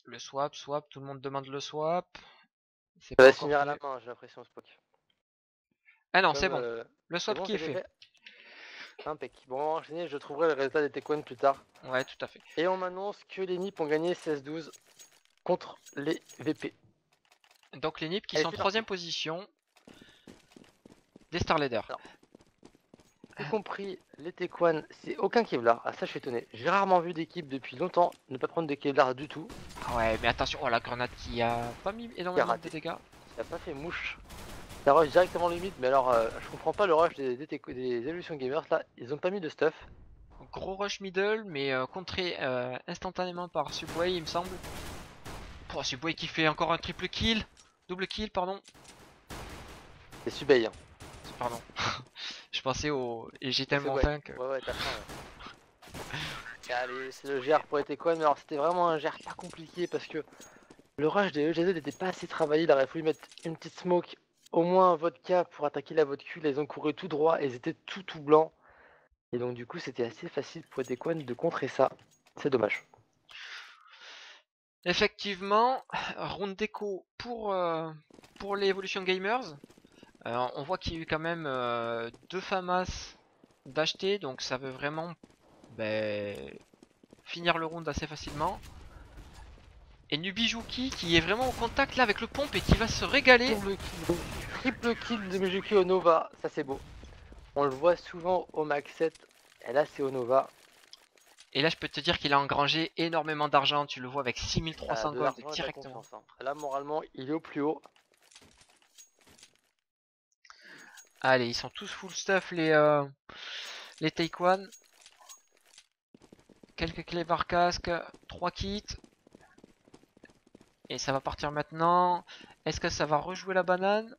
Le swap, tout le monde demande le swap. Ça Pas va encore se finir à la fait. main, j'ai l'impression, Spock. Ah non, Comme, c'est bon. Le c'est swap bon, qui est ça c'est fait. fait. Impec. Bon, on va enchaîner, je trouverai le résultat des Tequan plus tard. Ouais, tout à fait. Et on m'annonce que les NIP ont gagné 16-12 contre les VP. Donc les NIP qui Allez, sont en c'est parti. 3ème position des Star Leaders. Alors, y compris les Tequan, c'est aucun Kevlar. Ah, ça, je suis étonné. J'ai rarement vu d'équipe depuis longtemps ne pas prendre de Kevlar du tout. Ouais, mais attention, oh la grenade qui a pas mis Qui a énormément de raté. dégâts. Il a pas fait mouche. Ça rush directement limite, mais alors je comprends pas le rush des Evolution Gamers là, ils ont pas mis de stuff. Gros rush middle, mais contré instantanément par Subway, il me semble. Oh, Subway qui fait encore un triple kill. Double kill, pardon. C'est Subay. Hein. Pardon. Je pensais au. Et j'ai tellement Ouais. faim que. Ouais, t'as faim. Ouais. Allez, c'est le GR pour les Tequan, mais alors c'était vraiment un GR pas compliqué parce que le rush des EGZ n'était pas assez travaillé. Il aurait fallu mettre une petite smoke, au moins un vodka pour attaquer la vodka. Là, ils ont couru tout droit et ils étaient tout blancs. Et donc, du coup, c'était assez facile pour les Tequan de contrer ça. C'est dommage. Effectivement, round déco pour les Evolution Gamers. On voit qu'il y a eu quand même 2 FAMAS d'acheter, donc ça veut vraiment finir le round assez facilement. Et Nubijuki qui est vraiment au contact là avec le pompe et qui va se régaler. Double kill, triple kill de Mijuki au Nova, ça c'est beau. On le voit souvent au Max 7, et là c'est au Nova. Et là je peux te dire qu'il a engrangé énormément d'argent, tu le vois avec 6300 De gold l'argent et de la directement. confiance. Hein. Là moralement il est au plus haut. Allez, ils sont tous full stuff les Taekwon. Quelques clés par casque, 3 kits. Et ça va partir maintenant. Est-ce que ça va rejouer la banane?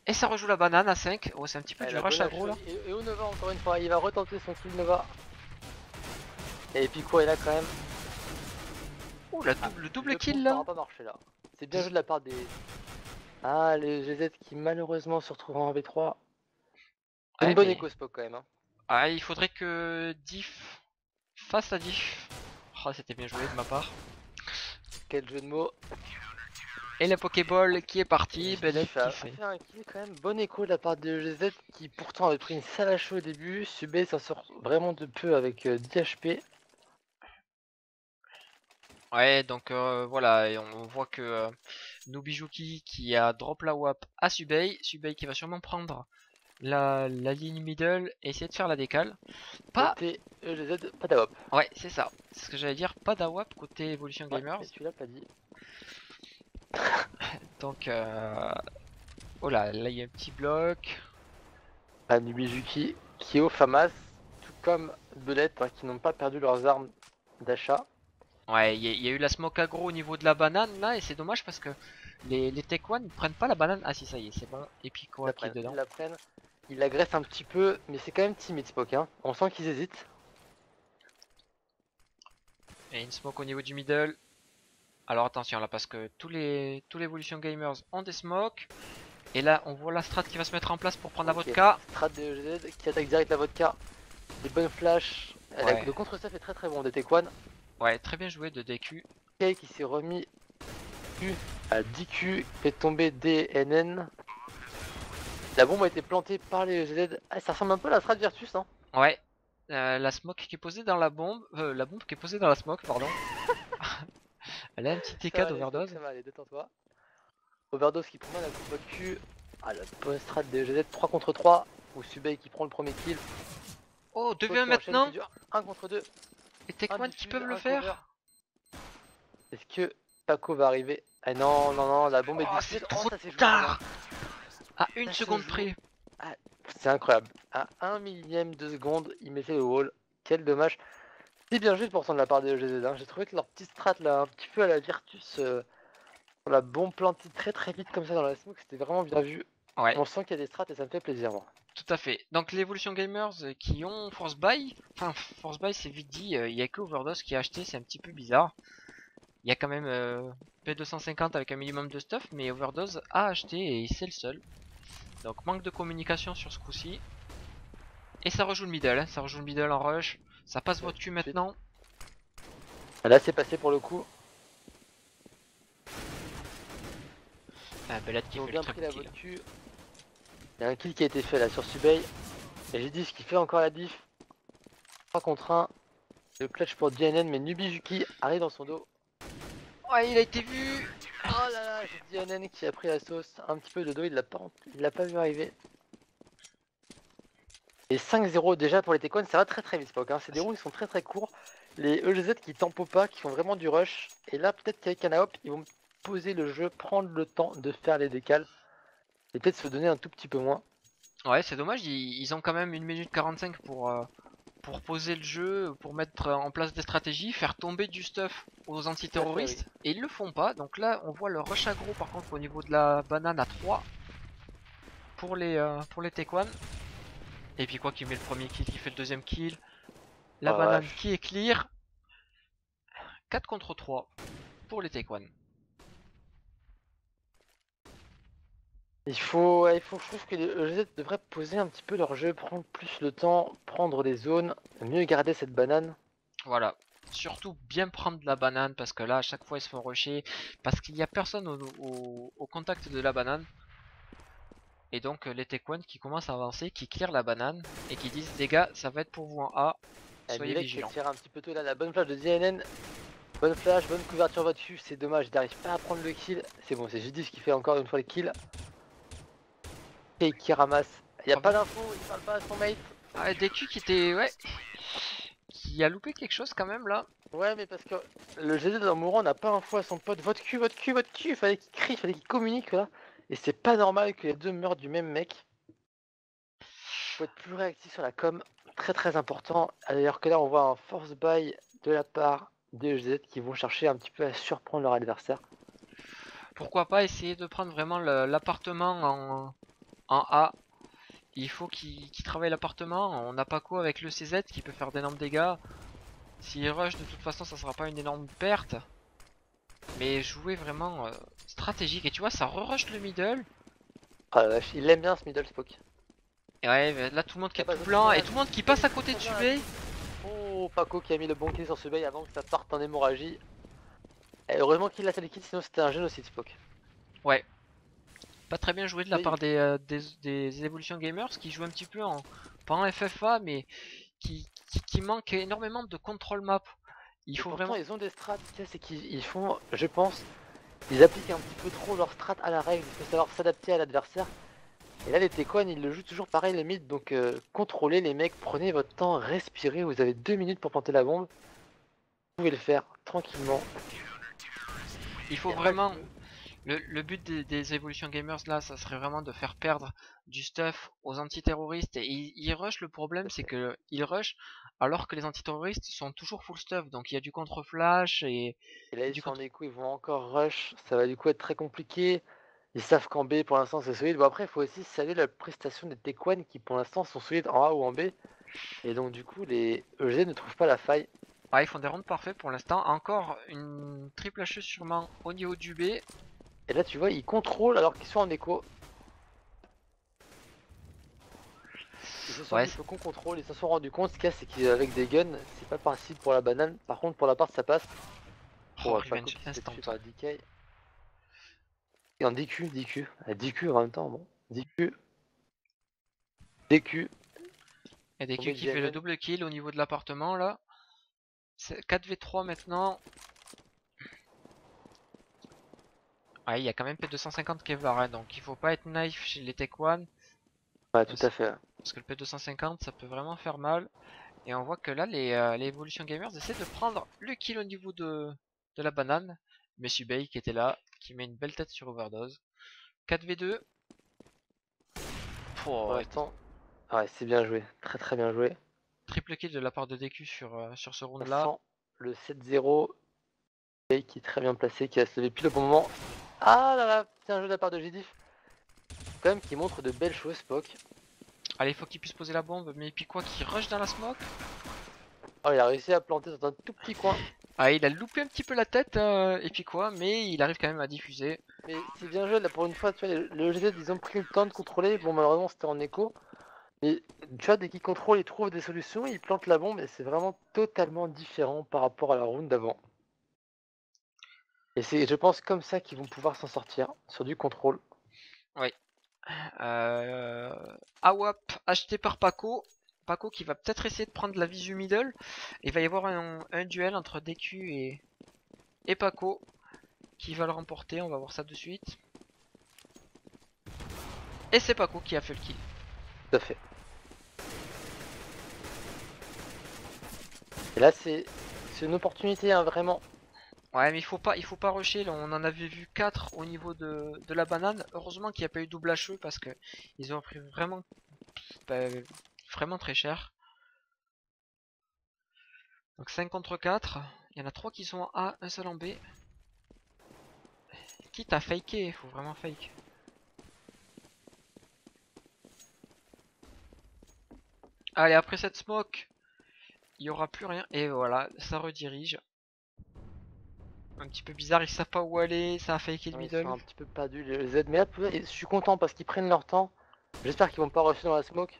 Et ça rejoue la banane à 5. Oh, c'est un petit peu du rush aggro là. Et au Nova encore une fois, il va retenter son kill Nova. Et puis quoi, il a quand même. Oh, le double kill Ça là. n'aura pas marché là. C'est bien joué de la part des. Ah, les GZ qui malheureusement se retrouveront en V3. Ouais, Une bonne mais... éco Spock quand même. Hein. Ah, il faudrait que Diff fasse la diff. Oh, c'était bien joué de ma part. Quel jeu de mots. Et la Pokéball qui est partie, Bennett Diff qui a fait. fait un kill quand même. Bonne écho de la part de GZ qui pourtant avait pris une sale à chaud au début. Subé s'en sort vraiment de peu avec 10 HP. Ouais, donc voilà, et on voit que Nubijuki qui a drop la WAP à Subei. Subei qui va sûrement prendre la ligne middle et essayer de faire la décale. Pas. Côté EGZ, pas d'AWP. Ouais, c'est ça. C'est ce que j'allais dire. Pas d'AWAP côté Evolution Ouais, Gamers. mais tu l'as pas dit. Donc, oh là, là il y a un petit bloc. Nubijuki qui est au FAMAS, tout comme Belette, hein, qui n'ont pas perdu leurs armes d'achat. Ouais, il y a eu la smoke aggro au niveau de la banane là, et c'est dommage parce que les Tech One ne prennent pas la banane. Ah si, ça y est, c'est bon. Et puis quoi qui est dedans. Ils la prennent, ils l'agressent un petit peu, mais c'est quand même timide Spock. Hein. On sent qu'ils hésitent. Et une smoke au niveau du middle. Alors attention là, parce que tous les Evolution Gamers ont des smokes. Et là, on voit la strat qui va se mettre en place pour prendre la vodka. Strat de GZ qui attaque direct la vodka. Des bonnes flashs. Ouais. Le contre-stuff est très bon des Tequan. Ouais, très bien joué de DQ. Kay qui s'est remis à 10Q, fait tomber DNN. La bombe a été plantée par les GZ. Ah, ça ressemble un peu à la strat Virtus. Hein. Ouais. La smoke qui est posée dans la bombe. La bombe qui est posée dans la smoke, pardon. Elle a un petit TK d'overdose. Ça va aller, détends-toi. Overdose qui prend mal la coupe de cul. Ah, la bonne strat des GZ 3 contre 3. Ou Subei qui prend le premier kill. Oh, 2v1 maintenant. 1 contre 2. Et Tech One qui peuvent le faire. Est-ce que Paco va arriver? Ah non, la bombe est difficile. C'est trop tard. À une seconde près. Ah, c'est incroyable. À 1 millième de seconde, il mettait le wall. Quel dommage. C'est bien joué pourtant de la part des EGZ. Hein. J'ai trouvé que leur petite strat là, un petit peu à la Virtus, on la bombe plantée très vite comme ça dans la smoke, c'était vraiment bien vu. Ouais. On sent qu'il y a des strats et ça me fait plaisir moi. Tout à fait. Donc les Evolution Gamers qui ont Force Buy, enfin Force Buy c'est vite dit, il n'y a que Overdose qui a acheté, c'est un petit peu bizarre. Il y a quand même P250 avec un minimum de stuff, mais Overdose a acheté et c'est le seul. Donc manque de communication sur ce coup-ci. Et ça rejoue le middle, hein. Ça rejoue le middle en rush. Ça passe votre cul maintenant. Là c'est passé pour le coup. Ah, Belette qui Ils ont fait le bien triple pris la kill. voiture. Il y a un kill qui a été fait là sur Subay. Et j'ai dit ce qui fait encore la diff. 3 contre 1. Le clutch pour DNN, mais Nubijuki arrive dans son dos. Ouais, il a été vu. Oh là là, j'ai DNN qui a pris la sauce. Un petit peu de dos, il l'a pas vu arriver. Et 5-0 déjà pour les Tekken, ça va très très vite Spock. Hein. C'est des rounds qui sont très très courts. Les EGZ qui tempo pas, qui font vraiment du rush. Et là, peut-être qu'avec un AOP, ils vont poser le jeu, prendre le temps de faire les décales. Et peut-être se donner un tout petit peu moins. Ouais, c'est dommage, ils ont quand même 1 minute 45 pour poser le jeu, pour mettre en place des stratégies, faire tomber du stuff aux Tout à fait, oui. antiterroristes, et ils le font pas. Donc là, on voit le rush aggro par contre au niveau de la banane à 3 pour les Tequan. Et puis quoi qui met le premier kill, qui fait le deuxième kill. La Oh la banane vache. qui est clear. 4 contre 3 pour les Tequan. Je trouve que les EGZ devraient poser un petit peu leur jeu, prendre plus le temps, prendre les zones, mieux garder cette banane. Voilà. Surtout bien prendre la banane parce que là à chaque fois ils se font rusher parce qu'il n'y a personne au contact de la banane. Et donc les Tequan qui commencent à avancer, qui clear la banane et qui disent les gars ça va être pour vous en A, soyez Milek qui vigilants. tire un petit peu tôt là, la bonne flash de DNN. Bonne flash, bonne couverture votre dessus, c'est dommage, il n'arrive pas à prendre le kill. C'est bon, c'est J10 qui fait encore une fois le kill. Et qui ramasse. Il n'y a pas d'info, il parle pas à son mate. Ah, DQ qui était ouais, qui a loupé quelque chose quand même là. Ouais, mais parce que le GD en mourant n'a pas info à son pote. Votre cul, votre cul, votre cul. Il fallait qu'il crie, il fallait qu'il communique là. Et c'est pas normal que les deux meurent du même mec. Faut être plus réactif sur la com. Très très important. D'ailleurs que là on voit un force buy de la part des GZ qui vont chercher un petit peu à surprendre leur adversaire. Pourquoi pas essayer de prendre vraiment l'appartement en A. Il faut qu'il travaille l'appartement. On n'a pas quoi avec le CZ qui peut faire d'énormes dégâts. S'il rush de toute façon ça sera pas une énorme perte. Mais jouer vraiment stratégique. Et tu vois ça re-rush le middle. Ah la vache, il aime bien ce middle Spock. Et ouais là tout le monde qui Ah est bah, tout blanc et tout le monde qui passe à côté de très bien, Subé. Oh, Paco qui a mis le bon kill sur ce bail avant que ça parte en hémorragie. Et heureusement qu'il a fait le kill, sinon c'était un génocide Spock. Ouais. Pas très bien joué de la Mais part des Evolution Gamers qui jouent un petit peu pas en FFA mais qui manque énormément de control map. Il et faut pourtant vraiment. ils ont des strats, c'est qu'ils font, je pense, ils appliquent un petit peu trop leur strat à la règle, il faut savoir s'adapter à l'adversaire. Et là les Tequan ils le jouent toujours pareil le mid, donc contrôlez les mecs, prenez votre temps, respirez, vous avez 2 minutes pour planter la bombe. Vous pouvez le faire tranquillement. Il Il faut n'y a pas vraiment. lieu. Le but des Evolution Gamers là, ça serait vraiment de faire perdre du stuff aux antiterroristes. Et ils rush, le problème c'est que ils rush alors que les antiterroristes sont toujours full stuff. Donc il y a du contre-flash Et là et ils du sont en contre. écho, ils vont encore rush, ça va du coup être très compliqué. Ils savent qu'en B pour l'instant c'est solide. Bon après il faut aussi saluer la prestation des Tequan qui pour l'instant sont solides en A ou en B. Et donc du coup les EG ne trouvent pas la faille. Ah, ils font des rounds parfaits pour l'instant. Encore une triple HE sûrement au niveau du B. Et là tu vois ils contrôlent alors qu'ils sont en écho. Ils se sont Ouais, dit il faut qu'on contrôle, ils se sont rendus compte, ce qu'il y a c'est qu'avec des guns c'est pas possible pour la banane. Par contre pour la part ça passe. oh, Pour Paco revenge qui se fait instant. tuer par DK. Et en DQ, DQ en même temps bon. DQ, DQ, Et DQ tombé qui fait le DNN. double kill au niveau de l'appartement là. C'est 4v3 maintenant. Ah, il y a quand même P250 qui est var, hein, donc il faut pas être naïf chez les Tech One. Ouais tout Parce à fait. parce que le P250 ça peut vraiment faire mal. Et on voit que là les Evolution Gamers essaient de prendre le kill au niveau de la banane. Messi Bay qui était là, qui met une belle tête sur Overdose. 4v2. Pour Oh, l'instant, ouais c'est bien joué, très très bien joué. triple kill de la part de DQ sur ce round Ça là. sent le 7-0 et qui est très bien placé, qui a se levé pile au bon moment. Ah là là, c'est un jeu de la part de Gdif. Quand même qui montre de belles choses Spock. Allez, il faut qu'il puisse poser la bombe, mais puis quoi, qu'il rush dans la smoke. Oh il a réussi à planter dans un tout petit coin. Ah, il a loupé un petit peu la tête, et puis quoi, mais il arrive quand même à diffuser. Mais c'est bien joué là pour une fois, tu vois, le GZ ils ont pris le temps de contrôler. Bon malheureusement c'était en écho. Mais tu vois, dès qu'ils contrôlent, ils trouvent des solutions, ils plantent la bombe et c'est vraiment totalement différent par rapport à la round d'avant. Et c'est, je pense, comme ça qu'ils vont pouvoir s'en sortir, sur du contrôle. Oui. AWAP acheté par Paco. Paco qui va peut-être essayer de prendre la visu middle. Il va y avoir un duel entre DQ et Paco. Qui va le remporter, on va voir ça de suite. Et c'est Paco qui a fait le kill. Tout à fait. Et là, c'est une opportunité, hein, vraiment. Ouais, mais il faut pas rusher. Là, on en avait vu 4 au niveau de la banane. Heureusement qu'il n'y a pas eu double HE parce que ils ont pris vraiment, bah, vraiment très cher. Donc 5 contre 4. Il y en a 3 qui sont en A, un seul en B. Quitte à faker, il faut vraiment fake. Allez, après cette smoke, il n'y aura plus rien. Et voilà, ça redirige. Un petit peu bizarre, ils savent pas où aller, ça a faké le Ils sont middle. un petit peu perdus, les Z. Mais là, je suis content parce qu'ils prennent leur temps. J'espère qu'ils vont pas rusher dans la smoke.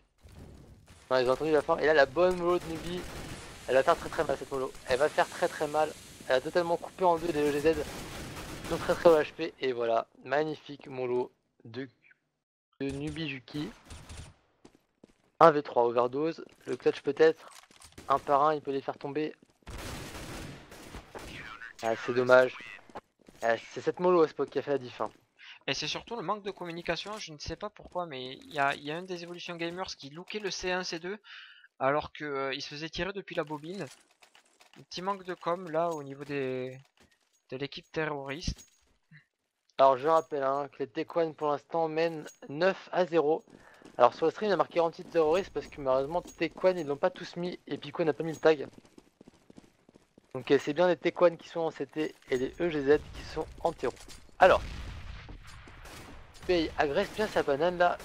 Non, ils ont entendu la fin. Et là, la bonne mollo de Nubi, elle va faire très très mal cette mollo. Elle va faire très très mal. Elle a totalement coupé en deux les EGZ. Ils ont très très haut HP. Et voilà, magnifique mollo de Nubi Juki. 1v3 overdose. Le clutch peut-être. Un par un, il peut les faire tomber. Ah, c'est dommage. Ah, c'est cette mollo à Spock qui a fait la diff. Hein. Et c'est surtout le manque de communication, je ne sais pas pourquoi, mais il y a un des Evolution Gamers qui lookait le C1, C2, alors que il se faisait tirer depuis la bobine. Un petit manque de com là au niveau de l'équipe terroriste. Alors je rappelle hein, que les Tequan pour l'instant mènent 9-0. Alors sur le stream il y a marqué anti-terroriste parce que malheureusement Tequan ils l'ont pas tous mis et Pico n'a pas mis le tag. Donc c'est bien les Tequan qui sont en CT et les EGZ qui sont en terreau. Alors, Pay agresse bien sa banane là.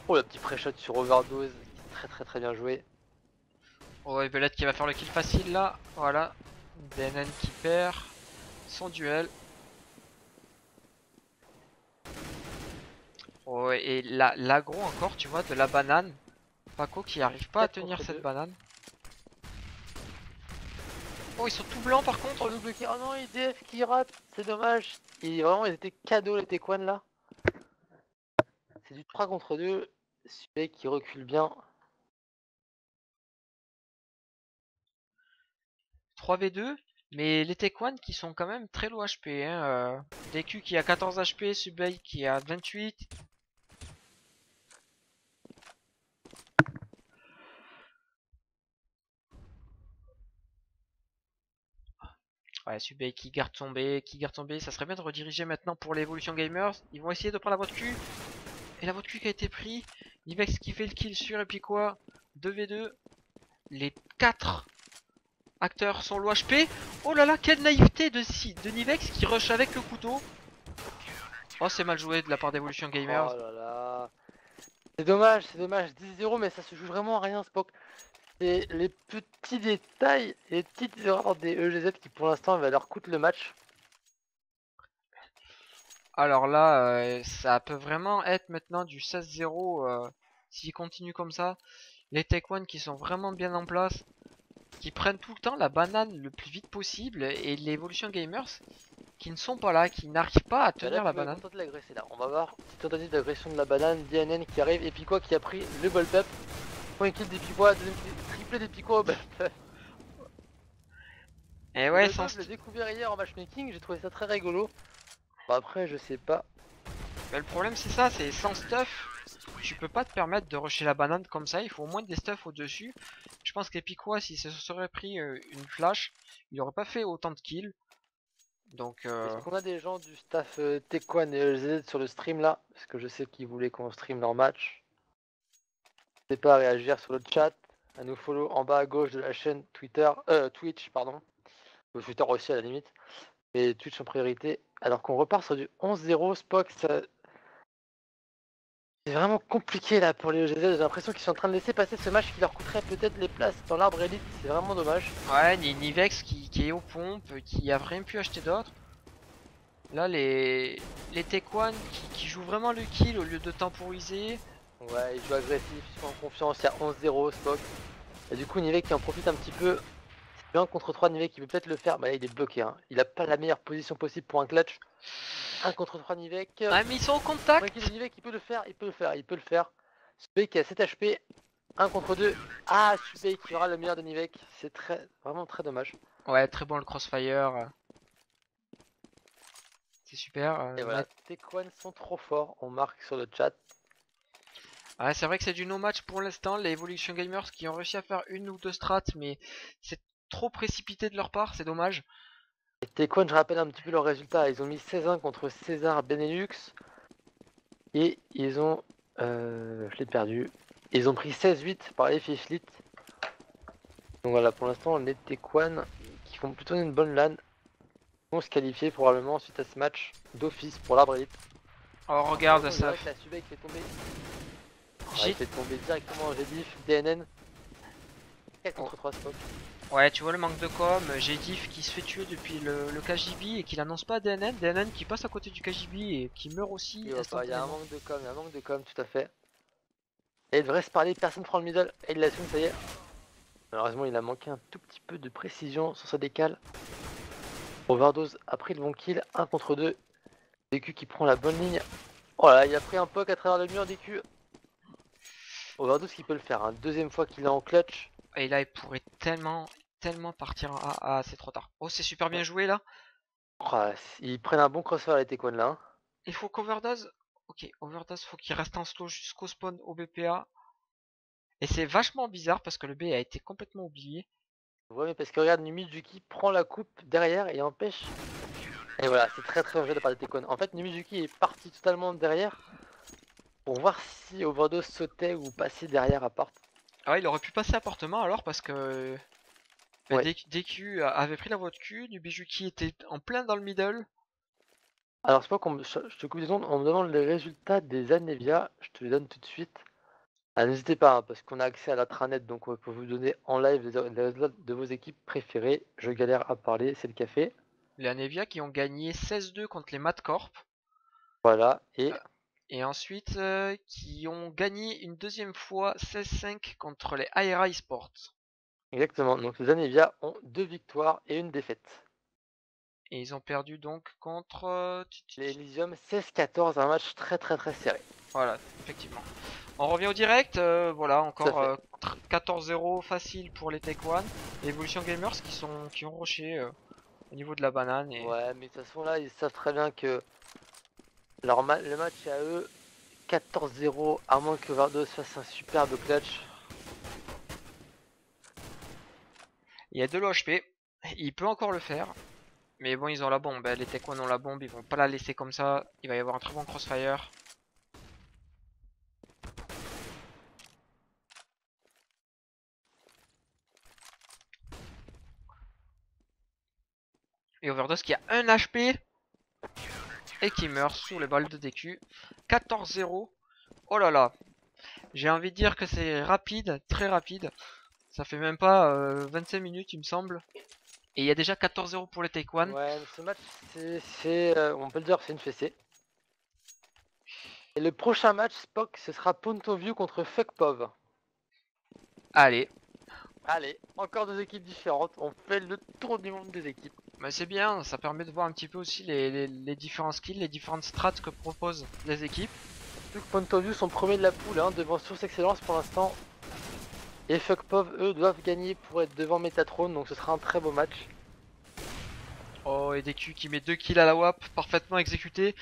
Oh le petit pré-shot sur overdose, très très très bien joué. Oh et Belette qui va faire le kill facile là, voilà. DNN qui perd son duel. Oh et l'agro encore tu vois de la banane. Paco qui arrive pas à 4 tenir contre cette 2. banane. Oh ils sont tout blancs par contre. Oh le bloqué, oh non IDF qui rate, c'est dommage. Et vraiment ils étaient cadeaux les Tequan là. C'est du 3 contre 2. Celui qui recule bien. 3v2, mais les Tequan qui sont quand même très low HP. Hein, DQ qui a 14 HP, Subay qui a 28. Ouais, Subay qui garde son B, ça serait bien de rediriger maintenant pour l'Evolution Gamers. Ils vont essayer de prendre la voie de cul. Et la voie de cul qui a été pris. Nivex qui fait le kill sur et puis quoi 2v2. Les 4 acteurs sont low HP. Oh là là, quelle naïveté de Nivex qui rush avec le couteau. Oh, c'est mal joué de la part d'Evolution Gamers. Oh là là. c'est dommage, 10-0, mais ça se joue vraiment à rien, Spock. C'est les petits détails, les petites erreurs des EGZ qui pour l'instant va leur coûter le match. Alors là, ça peut vraiment être maintenant du 16-0 s'il continue comme ça. Les Tech One qui sont vraiment bien en place, qui prennent tout le temps la banane le plus vite possible, et les Evolution Gamers qui ne sont pas là, qui n'arrivent pas à Bah là, tenir la Pico est banane. content de l'agresser là. On va voir, petite tentative d'agression de la banane, DNN qui arrive, et Pico qui a pris le ball up. Point kill des Picois, triplé des Picois au ball up. Et Le ouais, ball up, je l'ai découvert hier en matchmaking, j'ai trouvé ça très rigolo. Bon, après, je sais pas. mais le problème c'est ça, c'est sans stuff, tu peux pas te permettre de rusher la banane comme ça, il faut au moins des stuff au dessus. Je pense qu'Epicois, s'il se serait pris une flash, il aurait pas fait autant de kills. Donc Est-ce qu'on a des gens du staff Tequan et EGZ sur le stream là? Parce que je sais qu'ils voulaient qu'on stream leur match. N'hésitez pas à réagir sur le chat, à nous follow en bas à gauche de la chaîne Twitch, pardon. Ou Twitter aussi à la limite. Mais Twitch en priorité. Alors qu'on repart sur du 11-0, Spock, c'est vraiment compliqué là pour les EGZ. J'ai l'impression qu'ils sont en train de laisser passer ce match qui leur coûterait peut-être les places dans l'arbre élite. C'est vraiment dommage. ouais, Nivex qui est aux pompes, qui a rien pu acheter d'autre. Là, les Tequan qui jouent vraiment le kill au lieu de temporiser. Ouais, ils jouent agressif, ils sont en confiance. Il y a 11-0, Spock. Et du coup, Nivek qui en profite un petit peu. 1 contre 3 Nivek qui peut peut-être le faire. Bah là, il est bloqué. Hein. Il a pas la meilleure position possible pour un clutch. 1 contre 3 Nivek. Ah mais ils sont au contact. Nivek, il peut le faire, il peut le faire, il peut le faire. Subé qui a 7 HP. 1 contre 2. Ah, Subé qui aura le meilleur de Nivek. C'est vraiment très dommage. Ouais, très bon le crossfire. C'est super. Et voilà, Tequan sont trop forts. On marque sur le chat. Ouais, c'est vrai que c'est du no match pour l'instant. Les Evolution Gamers qui ont réussi à faire une ou deux strats, mais c'est trop précipité de leur part, c'est dommage. Et Tequan, je rappelle un petit peu leurs résultats. Ils ont mis 16-1 contre César Benelux. Et ils ont. Je l'ai perdu. Ils ont pris 16-8 par les Fiflit. Donc voilà, pour l'instant, les Tequan qui font plutôt une bonne LAN vont se qualifier probablement suite à ce match d'office pour l'arbitre. Oh, regarde ça. La Subé qui fait tomber. Il fait tomber directement Gdif, DNN. 4 contre 3 Spock. Ouais, tu vois le manque de com. Gdif qui se fait tuer depuis le KGB et qui l'annonce pas à DNN. DNN qui passe à côté du KGB et qui meurt aussi. Il y a un manque de com, tout à fait. Et il devrait se parler, personne prend le middle. Et il l'assume, ça y est. Malheureusement, il a manqué un tout petit peu de précision sur sa décale. Overdose a pris le bon kill, 1 contre 2. DQ qui prend la bonne ligne. Oh là, il a pris un poke à travers le mur DQ. Overdose qui peut le faire, hein. Deuxième fois qu'il est en clutch. Et là, il pourrait tellement partir en A. Ah, c'est trop tard. Oh, c'est super bien joué là. Oh, ils prennent un bon crossfire les Tequan là. Hein. Il faut qu'Overdose. Ok, Overdose, faut qu'il reste en slow jusqu'au spawn au BPA. Et c'est vachement bizarre parce que le B a été complètement oublié. Ouais, mais parce que regarde, Numizuki prend la coupe derrière et empêche. Et voilà, c'est très dangereux de part des Tequan. En fait, Numizuki est parti totalement derrière pour voir si Overdose sautait ou passait derrière à porte. Ah ouais, il aurait pu passer appartement alors parce que Ouais. DQ avait pris la voie de cul, Nubijuki était en plein dans le middle. Alors, c'est pas qu'on je te coupe des ondes, on me demande les résultats des Anevia, je te les donne tout de suite. Ah, n'hésitez pas, hein, parce qu'on a accès à l'intranet, donc on peut vous donner en live les résultats de vos équipes préférées. Je galère à parler, c'est le café. Les Anevia qui ont gagné 16-2 contre les Madcorp. Voilà, et Et ensuite qui ont gagné une deuxième fois 16-5 contre les Aera Esports. exactement, donc les Anevia ont 2 victoires et une défaite. Et ils ont perdu donc contre... Les Elysium 16-14, un match très serré. Voilà, effectivement. On revient au direct, voilà, encore Tout 14-0 facile pour les Taekwon. Et Evolution Gamers qui ont rushé au niveau de la banane. Et... Ouais, mais de toute façon là, ils savent très bien que le match est à eux 14-0, à moins que Overdose fasse un superbe clutch. Il y a de l'OHP, il peut encore le faire. Mais bon, ils ont la bombe, les Taekwon ont la bombe, ils vont pas la laisser comme ça. Il va y avoir un très bon crossfire. Et Overdose qui a 1 HP et qui meurt sur les balles de DQ. 14-0. Oh là là. J'ai envie de dire que c'est rapide, très rapide. Ça fait même pas 25 minutes il me semble. Et il y a déjà 14-0 pour les Taekwon. Ouais, ce match, on peut le dire, c'est une fessée. Et le prochain match, Spock, ce sera Ponto View contre Fuckpov. Allez. Allez, encore 2 équipes différentes. On fait le tour du monde des équipes. Mais c'est bien, ça permet de voir un petit peu aussi les différents skills, les différentes strats que proposent les équipes. Vu que Ponto View sont premiers de la poule, hein, devant Source Excellence pour l'instant. Et Fuckpov, eux, doivent gagner pour être devant Metatron, donc ce sera un très beau match. Oh, et DQ qui met 2 kills à la WAP, parfaitement exécuté.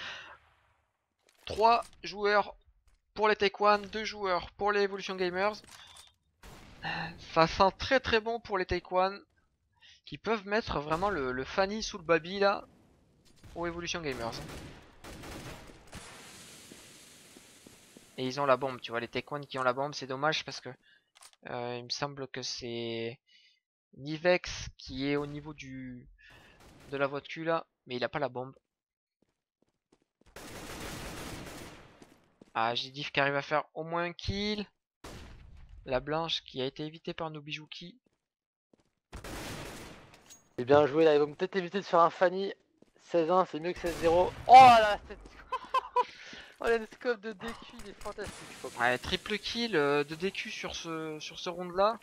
3 joueurs pour les Taekwon, 2 joueurs pour les Evolution Gamers. Ça sent très bon pour les Taekwon qui peuvent mettre vraiment le Fanny sous le baby là aux Evolution Gamers. Et ils ont la bombe, tu vois, les Taekwon qui ont la bombe, c'est dommage parce que il me semble que c'est Nivex qui est au niveau de la voie de cul là, mais il a pas la bombe. Ah, j'ai Diff qui arrive à faire au moins un kill. La blanche qui a été évitée par Nobijuki. Et bien joué là, ils vont peut-être éviter de faire un Fanny. 16-1, c'est mieux que 16-0. Oh là, oh, le scope de DQ, il est fantastique. Ouais, triple kill de DQ sur ce round là.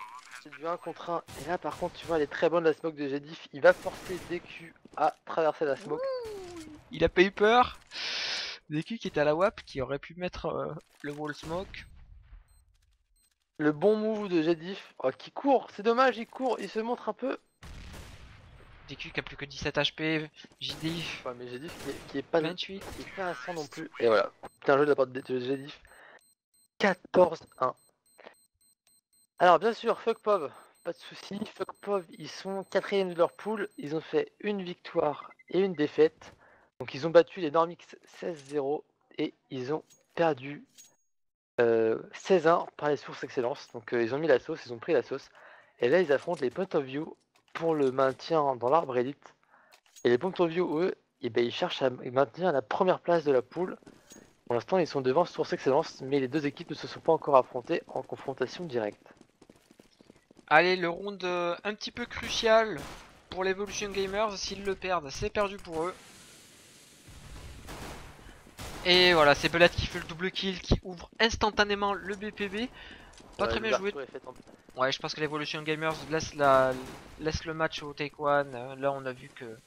c'est du 1 contre 1. Et là, par contre, tu vois, elle est très bonne la smoke de Jedif. Il va forcer DQ à traverser la smoke. Il a pas eu peur. DQ qui était à la WAP, qui aurait pu mettre le wall smoke. Le bon move de Jedif, oh, qui court. C'est dommage, il court, il se montre un peu. DQ qui a plus que 17 HP. JDIF Ouais, mais Jedif qui est pas 28. qui est pas à 100 non plus. Et voilà, bien joué de la part de Jedif. 14-1. Alors, bien sûr, fuck Pov, pas de soucis. Fuck Pov, ils sont 4ème de leur pool. Ils ont fait une victoire et une défaite. Donc, ils ont battu les Normix 16-0 et ils ont perdu 16-1 par les sources excellence. Donc, ils ont mis la sauce, ils ont pris la sauce. Et là, ils affrontent les Point of View pour le maintien dans l'arbre élite. Et les Point of View, eux, eh ben, ils cherchent à maintenir la première place de la pool. Pour l'instant, ils sont devant Source Excellence, mais les deux équipes ne se sont pas encore affrontées en confrontation directe. Allez, le round un petit peu crucial pour l'Evolution Gamers. S'ils le perdent, c'est perdu pour eux. Et voilà, c'est Belette qui fait le double kill, qui ouvre instantanément le BPB. Pas très bien joué. Ouais, je pense que l'Evolution Gamers laisse le match au Take One. Là, on a vu que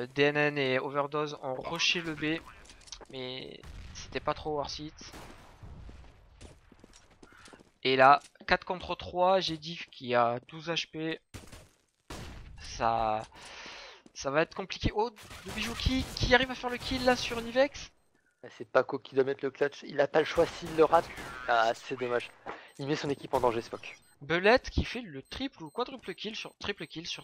DNN et Overdose ont rushé le B, mais c'était pas trop worth it. Et là, 4 contre 3, j'ai Diff qui a 12 HP. Ça va être compliqué. Oh, le bijou qui arrive à faire le kill là sur Nivex. C'est Paco qui doit mettre le clutch, il a pas le choix s'il le rate. Ah, c'est dommage. Il met son équipe en danger, Spock. Belette qui fait le triple ou quadruple kill sur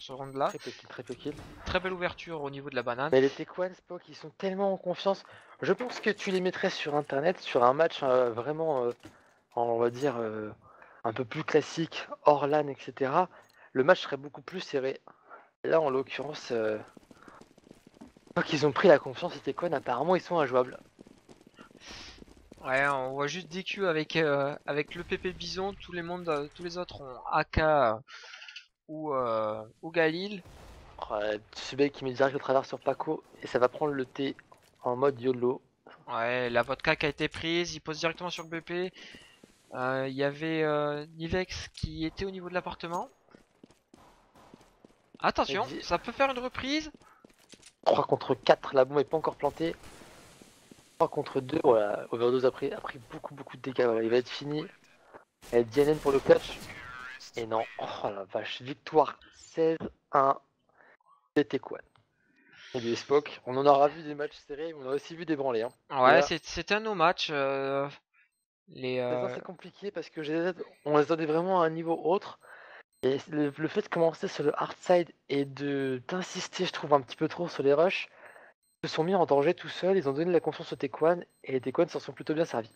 ce round là. Triple kill. Très belle ouverture au niveau de la banane. Mais les Tequan, Spock, ils sont tellement en confiance. Je pense que tu les mettrais sur internet, sur un match vraiment, on va dire, un peu plus classique, hors LAN, etc. Le match serait beaucoup plus serré. Là, en l'occurrence, ils ont pris la confiance, les Tequan, apparemment, ils sont injouables. Ouais, on voit juste DQ avec le PP Bison. Tous les autres ont AK ou Galil. Ce mec qui met direct au travers sur Paco et ça va prendre le T en mode YOLO. Ouais, la vodka qui a été prise, il pose directement sur le BP. Il y avait Nivex qui était au niveau de l'appartement. Attention, ça peut faire une reprise. 3 contre 4, la bombe est pas encore plantée. 3 contre 2, voilà, Overdose a pris beaucoup de dégâts, voilà, il va être fini. Et DNN pour le clutch. Et non, oh la vache, victoire 16-1 des Tequan. Et du Spock, on en aura vu des matchs serrés, mais on a aussi vu des branlés. Hein. Ouais, c'était un no match. C'est compliqué parce que on les donnait vraiment à un niveau autre. Et le fait de commencer sur le hard side et d'insister, je trouve, un petit peu trop sur les rushs, ils se sont mis en danger tout seuls, ils ont donné la confiance aux Tequan et les Tequan s'en sont plutôt bien servis.